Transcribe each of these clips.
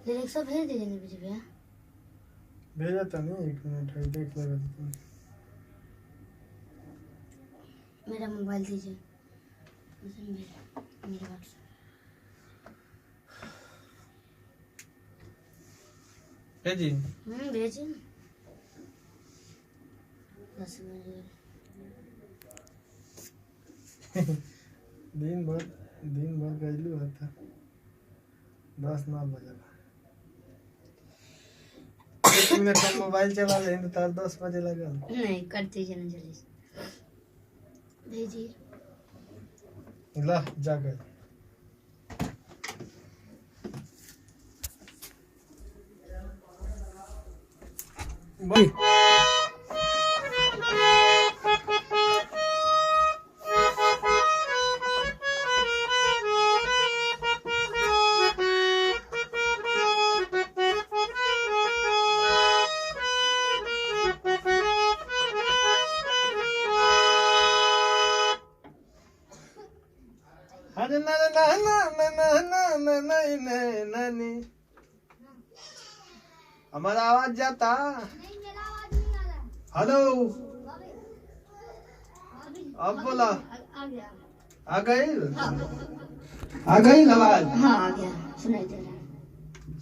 Lyrics भेज दीजिए ना मुझे भैया। भेजा था नहीं, 1 मिनट है, देख लेगा तुम। मेरा मोबाइल दीजिए, मेरा व्हाट्सएप भेजी। भेजिए ना। 10 मिनट दिन भर गईलू था 10-9 बजे। 1 मिनट का मोबाइल चला ले तो तार 10 बजे लगा। नहीं कर दीजिए ना जल्दी से, भेजिए। ला जाकर भाई हमारा आवाज जाता। हेलो अब बोला। आ गई आवाज। हाँ आ गया, सुनाई दे रहा है।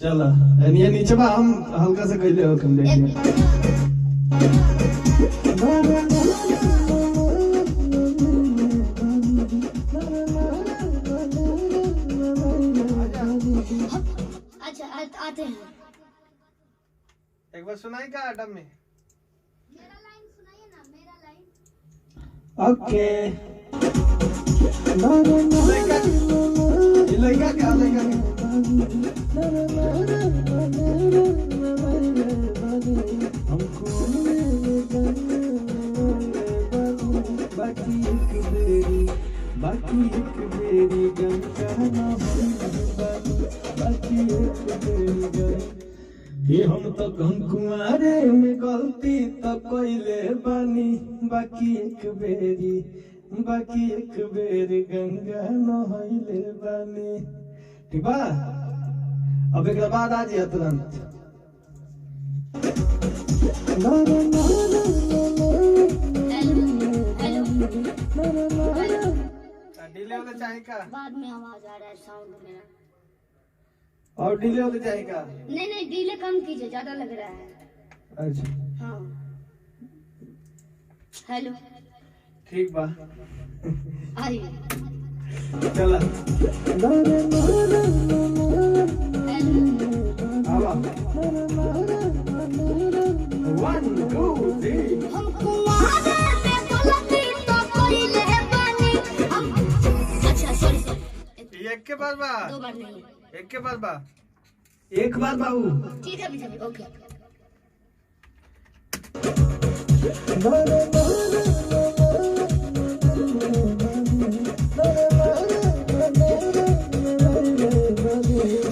चला ये नीचे बा, हम हल्का से कहले हो तुम देखिए। अच्छा आते हैं। एक बार सुनाई का आटम में। मेरा लाइन सुनाइए ना, मेरा लाइन। ओके लड़का क्या बाकी एक बेरी गंगा ये हम तो कुंकुमारे में गलती तो कोइले बानी। बाकी एक बेरी गंगा नहइले बानी। ठीक बा, अब एक बाद आ जाइए तुरंत। डिले होना चाहिए का? बाद में आवाज आ रहा है, साउंड मेरा। और डिले होना चाहिए का? नहीं डिले कम कीजिए, ज्यादा लग रहा है। अच्छा हाँ हेलो ठीक बा। आइए चला आवा 1 2 3 हमको वहां पे गलती तो कोई ले बानी हम। अच्छा सॉरी एक के बाद बा, 2 बार नहीं, एक के बाद बा, एक बार बाबू। ठीक है अभी ओके।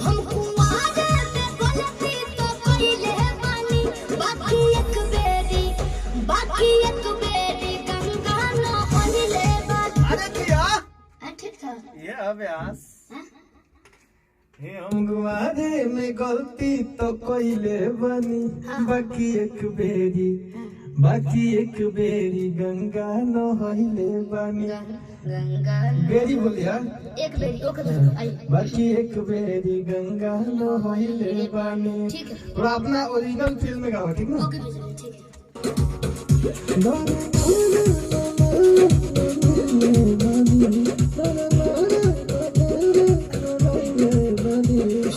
हमको वहां पे गलती तो कोई ले बानी। बाकी एक बेरी गंगा न होइले बानी। अरे किया ठीक था ये अभ्यास। हम गुमारे में गलती तो कोइले बनी। बाकी एक बेरी गंगा न होइले बानी। गंगा बेरी बोलिया, एक बेरी ओके आइए। बाकी एक बेरी गंगा न होइले बानी। ठीक है थोड़ा अपना ओरिजिनल फील में गाओ, ठीक ना? ओके ठीक है।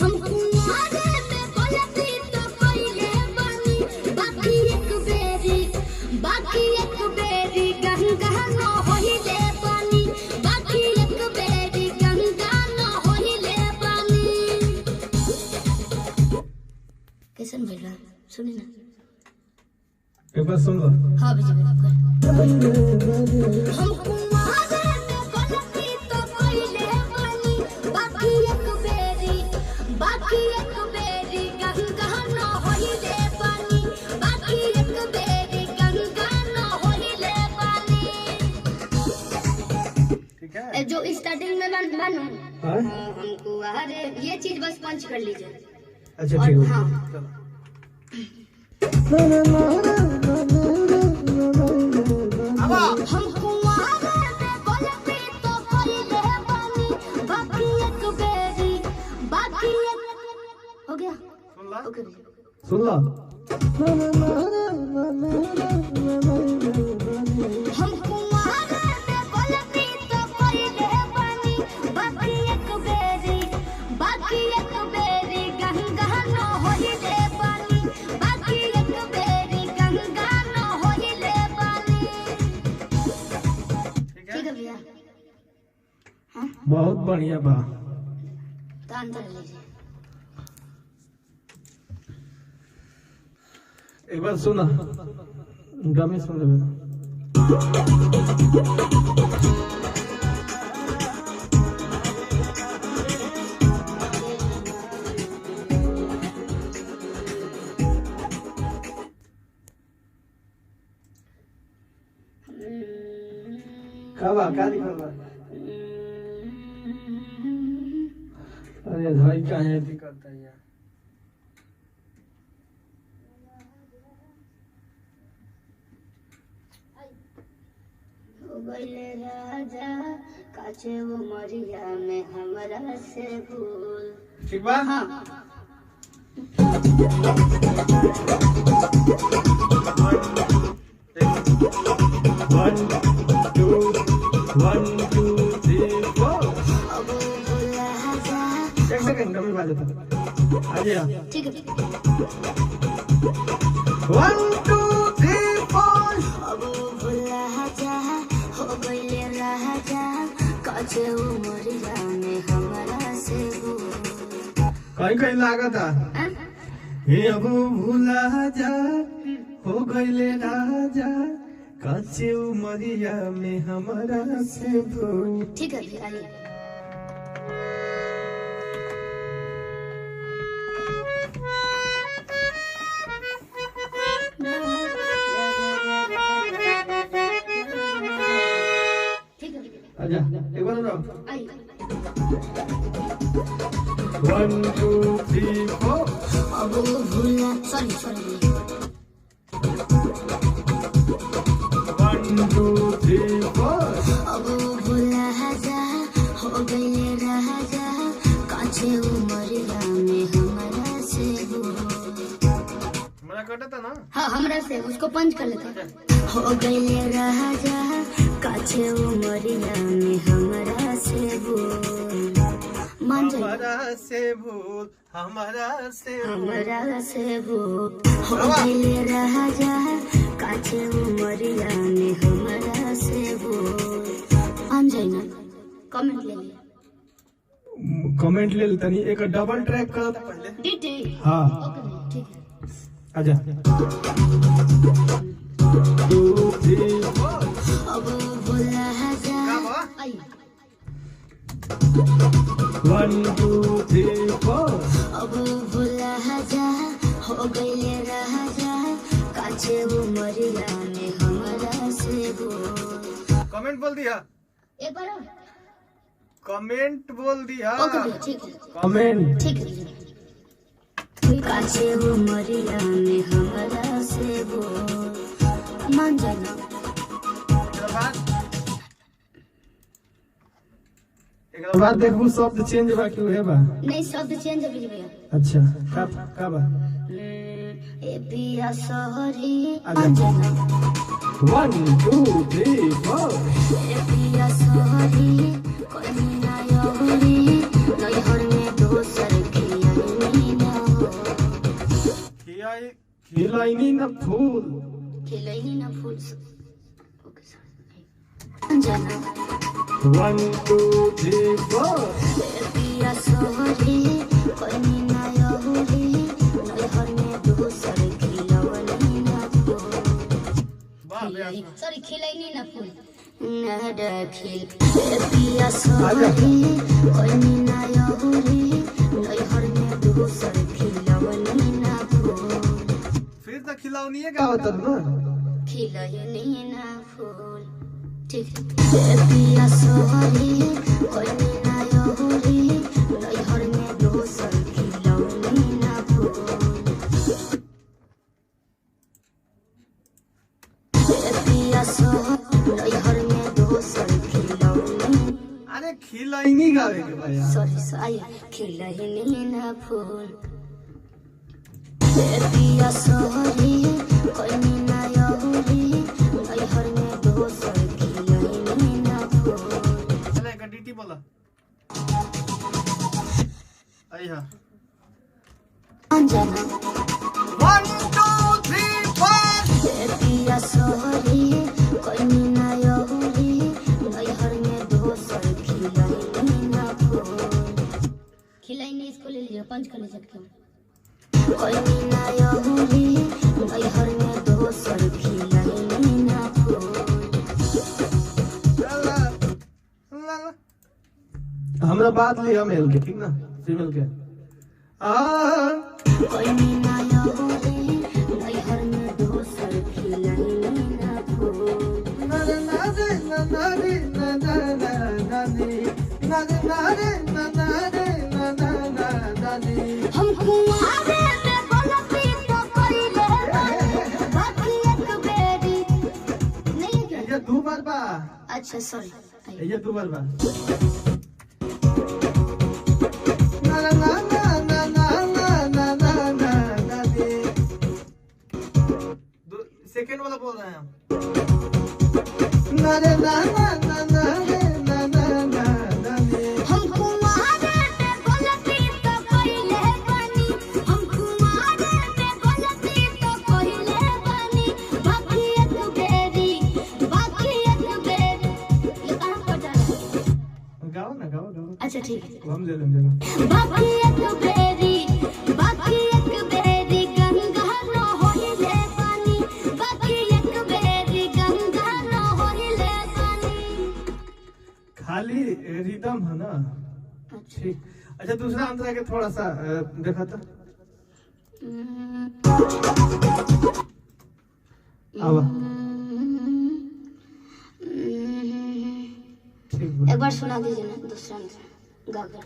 हमको आगे में गलती तो कोई ले बानी। बाकी एक बेरी गंगा न होइले बानी। बाकी एक बेरी गंगा न होइले बानी। कैसन भेल रहा सुनी ना। एक बार सुन लो। हाँ भेजिए हमको आगे में गलती तो कोई ले बानी। बाकी एक बेरी गंगा न होइले बानी। बाकी एक बेरी गंगा न होइले बानी। ठीक है जो स्टार्टिंग में मानो हाँ? हमको अरे ये चीज बस पंच कर लीजिए। अच्छा और ठीक है हाँ चलो हम कुंवारे में गलती तो कइले बानी बाकी एक बेरी बाकी एक हो गया सुन ला ओके सुन ला हम कुंवारे में गलती तो कइले बानी बाकी एक बेरी गंगा न होइले बानी बाकी एक बेरी गंगा न होइले बानी ठीक ठीक है भैया हाँ बहुत बढ़िया बा तो अंदर लीजिए एक बार सुना गमे सुन लेबे का दिखल बा अरे भाई काहे दिक्कत है यार हो गइले राजा काचे वो मरिया में हमरा से भूल ठीक बा हाँ One, two, 1 2 3 4 अब भूला जा एक सेकंड कमी बात था आ गया ठीक है 1 2 3 4 अब भूला जा हो गइले राजा काचे वो मरिया में हमरा से भूल कहीं कहीं लागा था हाँ? हे अब भूला जा हो गइले राजा कच्चे उमरिया में हमारा से भूल ठीक है भैया आइए ठीक है आजा एक बार जाओ आइए 1 2 3 4 अब भूला सॉरी 1 2 3 4 अब भूला जा हो गइले राजा काचे उमरिया में हमरा से भूल मजा कटा था ना हाँ हमरा से उसको पंच कर लेते हो गइले राजा काचे उमरिया में हमरा से भूल मान जाइए हमारा से भूल हो गइले राजा काचे उमरिया में हमरा से भूल मान जाइए ना कमेंट ले लिए कमेंट ले तनी एक डबल ट्रैक कर पहले डीटी हाँ ओके ठीक है आजा 2 3 4 अब भूला जा बा? आइए 1 2 3 4 अब भूला जा हो गइले राजा काचे उमरिया में हमरा से भूल कमेंट बोल दिया एक बार और? कमेंट बोल दिया ओके भैया ठीक है कमेंट ठीक है काचे उमरिया में हमरा से भूल मान जाना एक बात देखू शब्द चेंज बा क्यों है बा नहीं शब्द चेंज है भैया अच्छा का बा ए पिया सहरी आजा। मान जाना 1 2 3 4 ए पिया सहरी कोई ना योरी नहीं हर में दोसर खियाई ना हो खिलाइनी न फूल खिलैनी ना फूल ओके सर जाना 1 2 3 4 पिया सोहरी कोई ना योरी नहीं हर में दोसर खिलौनी ना फूल सॉरी खिलैनी ना फूल ना खिल पिया सोहरी कोई ना योरी नहीं हर में दोसर खिलौनी ना फूल फिर तो खिलौनी है का होता ना खिलौनी ना फूल ठीक है पिया सोहरी कोई ना योरी नहीं हर में दोसर खिलौनी ना फूल खिलैनी गावे के भाई सॉरी आइए खिलैनी ना फूल पिया सोहरी कोई ना यहुरी नई हर में दोसर खिलैनी ना फूल चले गडीटी बोला आई हां अंजना 1 2 3 4 पिया सोहरी कोई ना यहुरी नई हर में दोसर खिलैनी ना फूल खिलैनी इसको ले लीजिए पंच कर लीजिए कोई ना यहुरी नई हर में दोसर खिलैनी ना फूल हमरा बात लिया मेल के ठीक ना फीमेल के कोई ना यहुरी नई हर में दोसर खिलैनी ना फूल हम कुआरे में गलती तो कइले बाकी एक बेरी नहीं है ये दो बार बा अच्छा सॉरी ये दो बार बा सेकंड वाला बोल रहे हैं हम हम कुआरे में गलती तो कइले बानी हम कुआरे में गलती तो कइले बानी बाकी एक बेरी ये कहां पर जा रहा है गाओ ना गाओ गाओ अच्छा ठीक है हम ले लेंगे बाकी एक बेरी गंगा न होइले पानी बाकी एक बेरी गंगा न होइले पानी खाली रिदम है ना ठीक अच्छा दूसरा अंतरा के थोड़ा सा देखा था आवा ठीक एक बार सुना दीजिए ना दूसरा गा कर